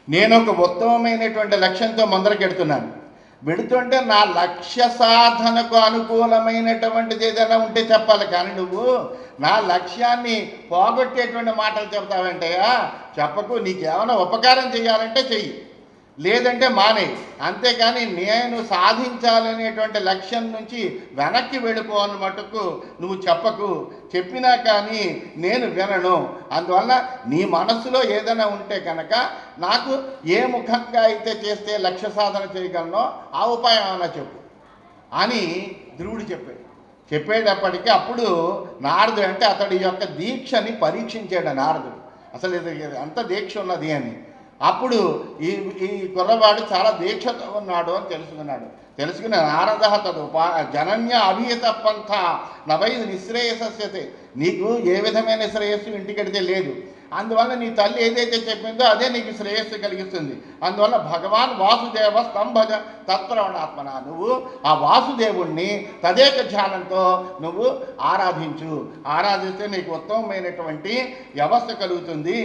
నేను ఒక ఉత్తమమైనటువంటి లక్ష్యంతో ముందరకెడుతున్నాను. వెడుతుంటే నా లక్ష్య సాధనకు అనుకూలమైనటువంటిది ఏదైనా ఉంటే చెప్పాలి, కానీ నువ్వు నా లక్ష్యాన్ని పోగొట్టేటువంటి మాటలు చెప్తావంటయ్యా. చెప్పకు. నీకేమైనా ఉపకారం చేయాలంటే చెయ్యి, లేదంటే మానే. అంతేకాని నేను సాధించాలనేటువంటి లక్ష్యం నుంచి వెనక్కి వెళ్ళిపోవని మటుకు నువ్వు చెప్పకు. చెప్పినా కానీ నేను వినను. అందువల్ల నీ మనసులో ఏదైనా ఉంటే కనుక నాకు ఏ ముఖంగా అయితే చేస్తే లక్ష్య సాధన చేయగలనో ఆ ఉపాయం ఏమైనా చెప్పు అని ధ్రువుడు చెప్పేటప్పటికీ అప్పుడు నారదుడు, అంటే అతడి యొక్క దీక్షని పరీక్షించాడు నారదుడు. అసలు ఇది అంత దీక్ష ఉన్నది అని. అప్పుడు ఈ ఈ కుర్రవాడు చాలా దీక్షతో ఉన్నాడు అని తెలుసుకుని నారద తదు జనన్య అభిహిత పంథ నవై నిశ్రేయసస్యతే. నీకు ఏ విధమైన శ్రేయస్సు ఇంటికెడితే లేదు. అందువల్ల నీ తల్లి ఏదైతే చెప్పిందో అదే నీకు శ్రేయస్సు కలిగిస్తుంది. అందువల్ల భగవాన్ వాసుదేవ స్తంభజ తత్ప్రవణాత్మన, నువ్వు ఆ వాసుదేవుణ్ణి తదేక ధ్యానంతో నువ్వు ఆరాధించు. ఆరాధిస్తే నీకు ఉత్తమమైనటువంటి వ్యవస్థ కలుగుతుంది.